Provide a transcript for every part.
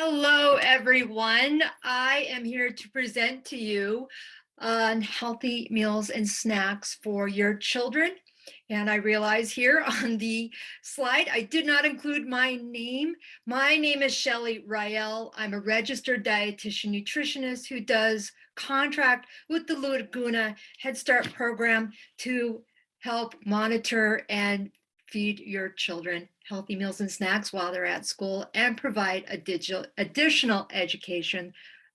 Hello, everyone. I am here to present to you on healthy meals and snacks for your children. And I realize here on the slide, I did not include my name. My name is Shelley Rael. I'm a registered dietitian nutritionist who does contract with the Laguna Head Start program to help monitor and feed your children healthy meals and snacks while they're at school and provide additional education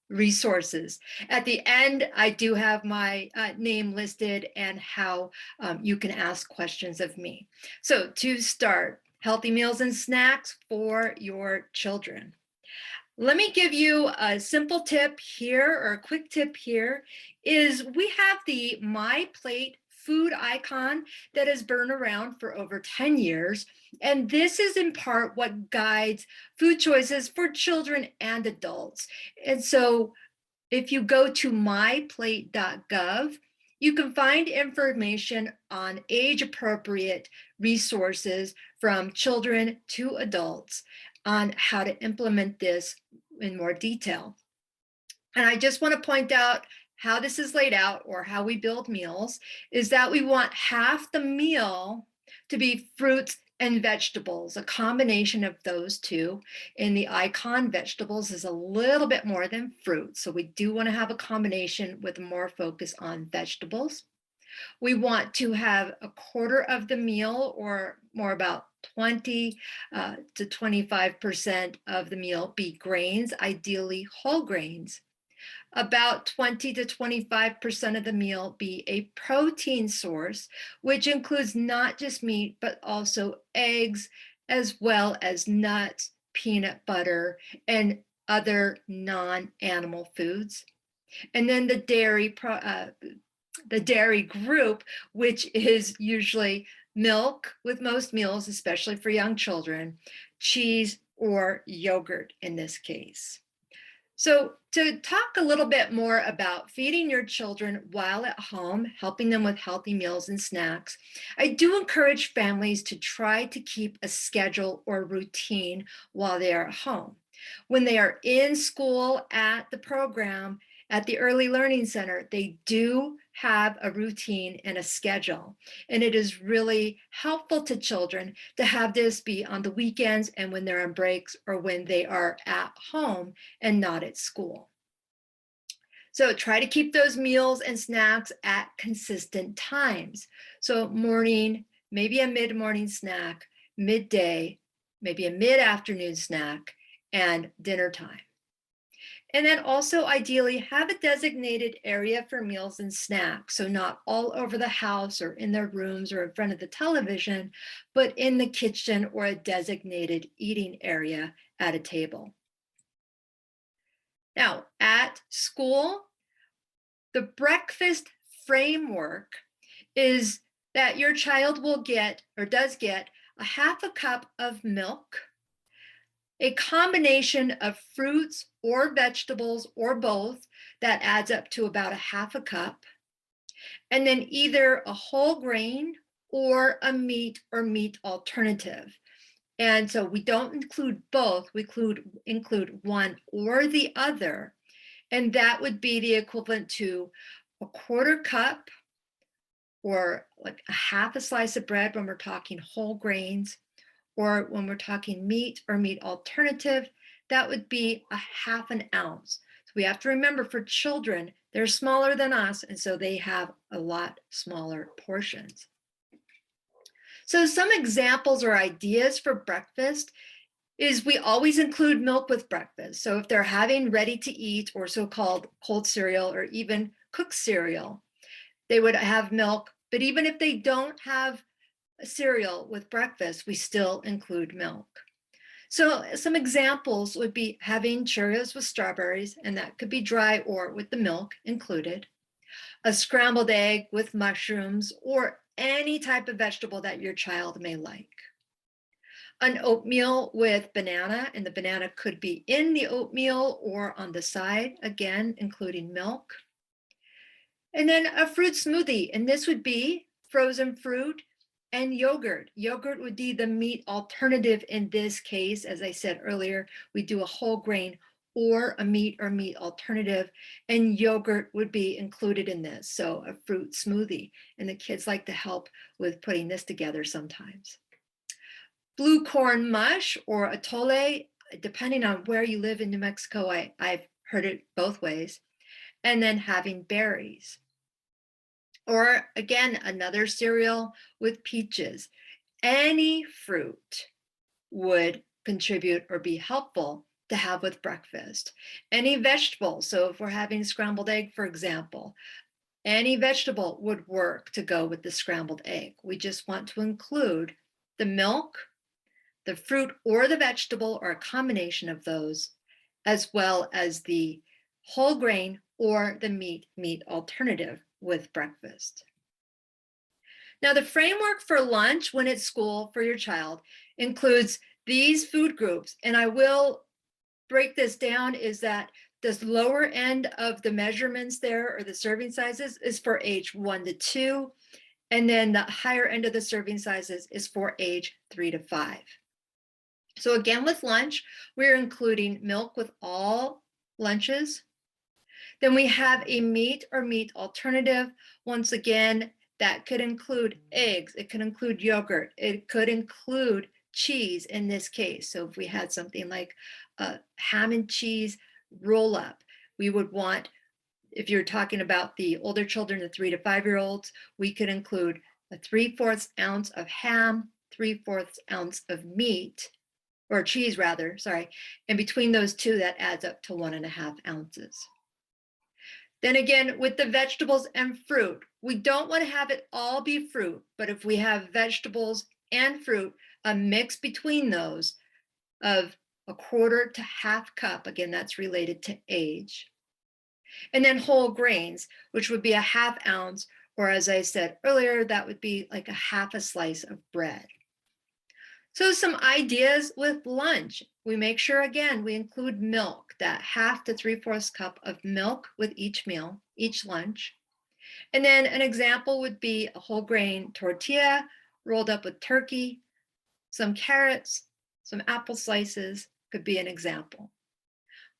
resources. At the end, I do have my name listed and how you can ask questions of me. So to start, healthy meals and snacks for your children. Let me give you a simple tip here, or a quick tip here, is we have the MyPlate food icon that has been around for over 10 years. And this is in part what guides food choices for children and adults. And so if you go to myplate.gov, you can find information on age-appropriate resources from children to adults on how to implement this in more detail. And I just want to point out how this is laid out, or how we build meals, is that we want half the meal to be fruits and vegetables, a combination of those two. In the icon, vegetables is a little bit more than fruit. So we do want to have a combination with more focus on vegetables. We want to have a quarter of the meal, or more about 20 to 25% of the meal, be grains, ideally whole grains. About 20 to 25% of the meal be a protein source, which includes not just meat, but also eggs, as well as nuts, peanut butter, and other non-animal foods. And then the dairy group, which is usually milk with most meals, especially for young children, cheese, or yogurt in this case. So to talk a little bit more about feeding your children while at home, helping them with healthy meals and snacks, I do encourage families to try to keep a schedule or routine while they are at home. When they are in school at the program, at the Early Learning Center, they do have a routine and a schedule. And it is really helpful to children to have this be on the weekends and when they're on breaks, or when they are at home and not at school. So try to keep those meals and snacks at consistent times. So morning, maybe a mid-morning snack, midday, maybe a mid-afternoon snack, and dinner time. And then also ideally have a designated area for meals and snacks. So not all over the house or in their rooms or in front of the television, but in the kitchen or a designated eating area at a table. Now at school, the breakfast framework is that your child will get, or does get, a half a cup of milk, a combination of fruits or vegetables or both that adds up to about a half a cup, and then either a whole grain or a meat or meat alternative. And so we don't include both, we include one or the other, and that would be the equivalent to a quarter cup, or like a half a slice of bread when we're talking whole grains, or when we're talking meat or meat alternative, that would be a half an ounce. So we have to remember, for children, they're smaller than us, and so they have a lot smaller portions. So some examples or ideas for breakfast is we always include milk with breakfast. So if they're having ready to eat or so-called cold cereal or even cooked cereal, they would have milk. But even if they don't have a cereal with breakfast, we still include milk. So some examples would be having Cheerios with strawberries, and that could be dry or with the milk included. A scrambled egg with mushrooms, or any type of vegetable that your child may like. An oatmeal with banana, and the banana could be in the oatmeal or on the side, again, including milk. And then a fruit smoothie, and this would be frozen fruit and yogurt. Yogurt would be the meat alternative in this case. As I said earlier, we do a whole grain or a meat or meat alternative, and yogurt would be included in this. So a fruit smoothie, and the kids like to help with putting this together sometimes. Blue corn mush or atole, depending on where you live in New Mexico, I've heard it both ways. And then having berries. Or again, another cereal with peaches. Any fruit would contribute or be helpful to have with breakfast. Any vegetable, so if we're having scrambled egg, for example, any vegetable would work to go with the scrambled egg. We just want to include the milk, the fruit or the vegetable, or a combination of those, as well as the whole grain or the meat alternative with breakfast. Now, the framework for lunch when at school for your child includes these food groups, and I will break this down, is that this lower end of the measurements there, or the serving sizes, is for age 1 to 2, and then the higher end of the serving sizes is for age 3 to 5. So again, with lunch, we're including milk with all lunches. Then we have a meat or meat alternative. Once again, that could include eggs, it could include yogurt, it could include cheese in this case. So if we had something like a ham and cheese roll up, we would want, if you're talking about the older children, the 3 to 5-year-olds, we could include a 3/4 ounce of ham, 3/4 ounce of meat, or cheese rather, sorry. And between those two, that adds up to 1.5 ounces. Then again, with the vegetables and fruit, we don't want to have it all be fruit, but if we have vegetables and fruit, a mix between those of 1/4 to 1/2 cup, again, that's related to age. And then whole grains, which would be a 1/2 ounce, or as I said earlier, that would be like a 1/2 slice of bread. So some ideas with lunch. We make sure, again, we include milk, that 1/2 to 3/4 cup of milk with each meal, each lunch. And then an example would be a whole grain tortilla rolled up with turkey, some carrots, some apple slices could be an example.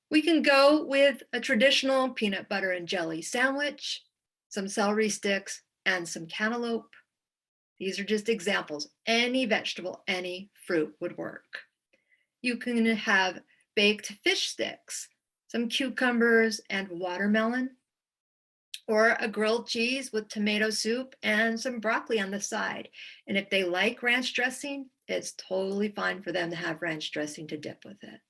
We can go with a traditional peanut butter and jelly sandwich, some celery sticks, and some cantaloupe. These are just examples. Any vegetable, any fruit would work. You can have baked fish sticks, some cucumbers and watermelon, or a grilled cheese with tomato soup and some broccoli on the side. And if they like ranch dressing, it's totally fine for them to have ranch dressing to dip with it.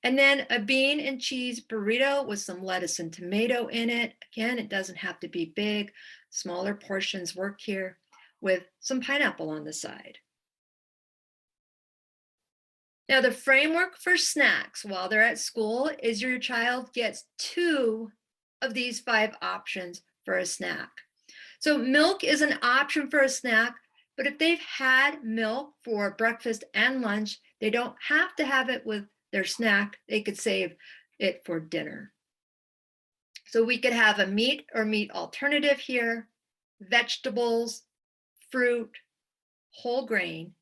And then a bean and cheese burrito with some lettuce and tomato in it. Again, it doesn't have to be big. Smaller portions work here, with some pineapple on the side. Now, the framework for snacks while they're at school is your child gets 2 of these 5 options for a snack. So milk is an option for a snack, but if they've had milk for breakfast and lunch, they don't have to have it with their snack. They could save it for dinner. So we could have a meat or meat alternative here, vegetables, fruit, whole grain.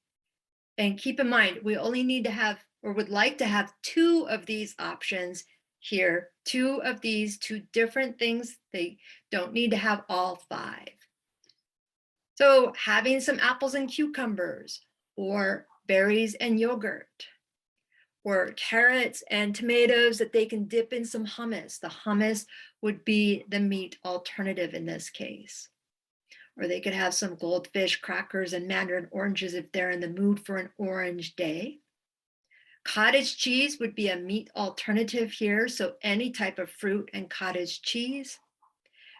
And keep in mind, we only need to have, or would like to have, 2 of these options here, 2 of these, 2 different things. They don't need to have all 5. So having some apples and cucumbers, or berries and yogurt, or carrots and tomatoes that they can dip in some hummus. The hummus would be the meat alternative in this case. Or they could have some goldfish crackers and mandarin oranges if they're in the mood for an orange day. Cottage cheese would be a meat alternative here, so any type of fruit and cottage cheese.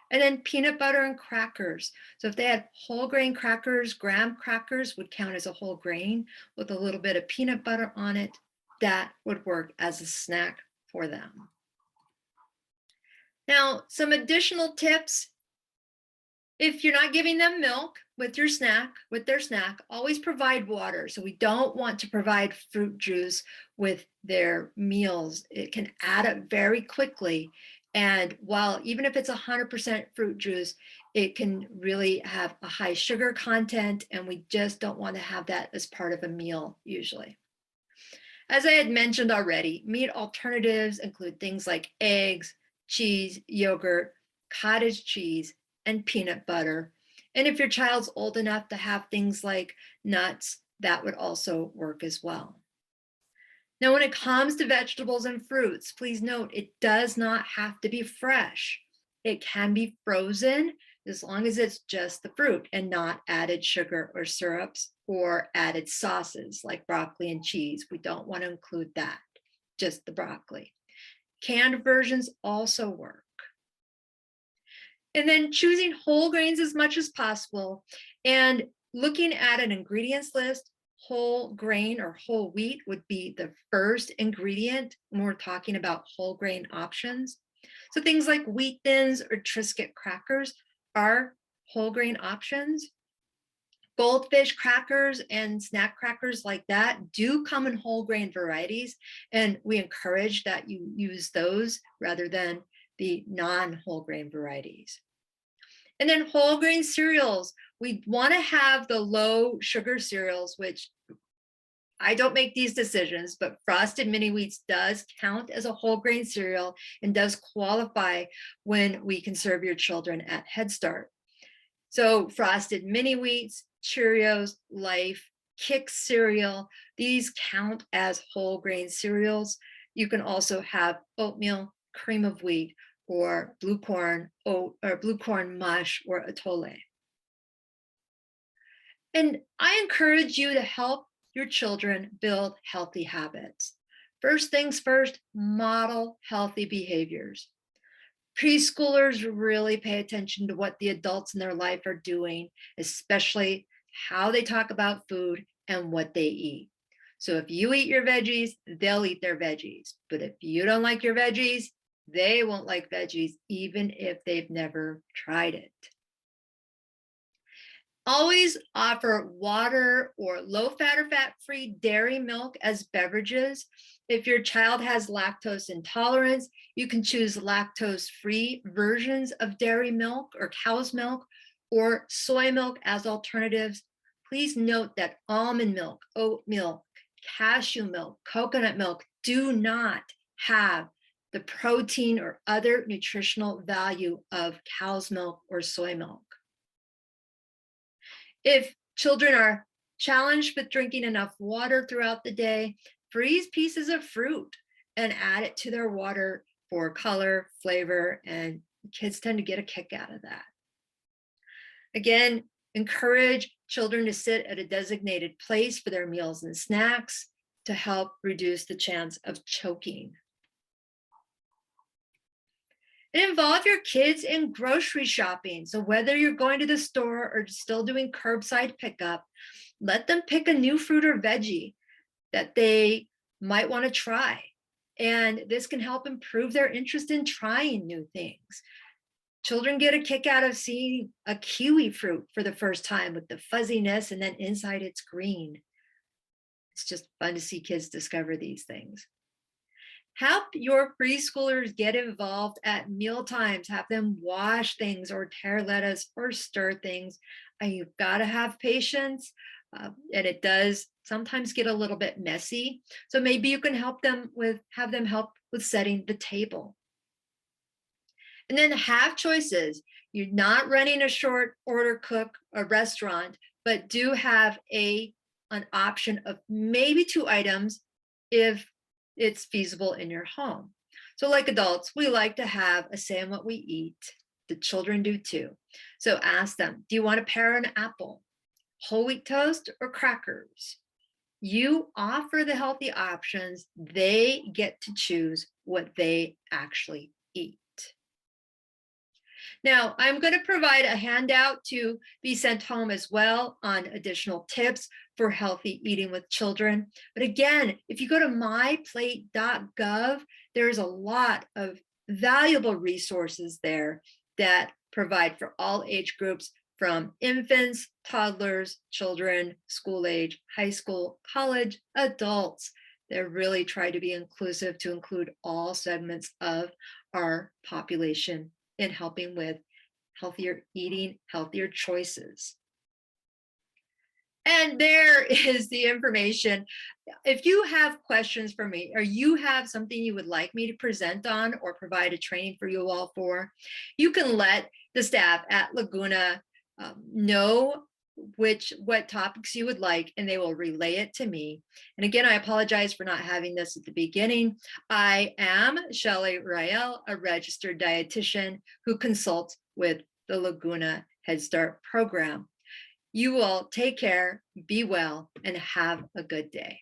And then peanut butter and crackers. So if they had whole grain crackers, graham crackers would count as a whole grain with a little bit of peanut butter on it. That would work as a snack for them. Now, some additional tips. If you're not giving them milk with their snack, always provide water. So we don't want to provide fruit juice with their meals. It can add up very quickly And while even if it's 100% fruit juice, it can really have a high sugar content, and we just don't want to have that as part of a meal usually. As I had mentioned already, meat alternatives include things like eggs, cheese, yogurt, cottage cheese, and peanut butter. And if your child's old enough to have things like nuts, that would also work as well. Now, when it comes to vegetables and fruits, please note it does not have to be fresh. It can be frozen as long as it's just the fruit and not added sugar or syrups or added sauces like broccoli and cheese. We don't want to include that, just the broccoli. Canned versions also work. And then choosing whole grains as much as possible and looking at an ingredients list. Whole grain or whole wheat would be the first ingredient when we're talking about whole grain options. So things like wheat thins or Triscuit crackers are whole grain options. Goldfish crackers and snack crackers like that do come in whole grain varieties, and we encourage that you use those rather than the non-whole grain varieties. And then whole grain cereals, we want to have the low sugar cereals, which I don't make these decisions, but Frosted Mini Wheats does count as a whole grain cereal and does qualify when we can serve your children at Head Start. So Frosted Mini Wheats, Cheerios, Life, Kix cereal, these count as whole grain cereals. You can also have oatmeal, cream of wheat, or blue corn oat or blue corn mush or atole. And I encourage you to help your children build healthy habits. First things first, model healthy behaviors. Preschoolers really pay attention to what the adults in their life are doing, especially how they talk about food and what they eat. So if you eat your veggies, they'll eat their veggies. But if you don't like your veggies, they won't like veggies, even if they've never tried it. Always offer water or low-fat or fat-free dairy milk as beverages. If your child has lactose intolerance, you can choose lactose-free versions of dairy milk or cow's milk or soy milk as alternatives. Please note that almond milk, oat milk, cashew milk, coconut milk do not have the protein or other nutritional value of cow's milk or soy milk. If children are challenged with drinking enough water throughout the day, freeze pieces of fruit and add it to their water for color, flavor, and kids tend to get a kick out of that. Again, encourage children to sit at a designated place for their meals and snacks to help reduce the chance of choking. And involve your kids in grocery shopping. So whether you're going to the store or still doing curbside pickup, let them pick a new fruit or veggie that they might want to try. And this can help improve their interest in trying new things. Children get a kick out of seeing a kiwi fruit for the first time with the fuzziness and then inside it's green. It's just fun to see kids discover these things. Help your preschoolers get involved at meal times. Have them wash things or tear lettuce or stir things. And you've got to have patience. And it does sometimes get a little bit messy. So maybe you can have them help with setting the table. And then have choices. You're not running a short order cook or restaurant, but do have an option of maybe 2 items if it's feasible in your home. So like adults, we like to have a say in what we eat. The children do too. So ask them, do you want a pear and apple, whole wheat toast, or crackers? You offer the healthy options. They get to choose what they actually eat. Now, I'm going to provide a handout to be sent home as well on additional tips for healthy eating with children. But again, if you go to myplate.gov, there's a lot of valuable resources there that provide for all age groups from infants, toddlers, children, school age, high school, college, adults. They really try to be inclusive to include all segments of our population in helping with healthier eating, healthier choices. And there is the information. If you have questions for me, or you have something you would like me to present on or provide a training for you all for, you can let the staff at Laguna know what topics you would like, and they will relay it to me. And again, I apologize for not having this at the beginning. I am Shelley Rael, a registered dietitian who consults with the Laguna Head Start program. You all take care, be well, and have a good day.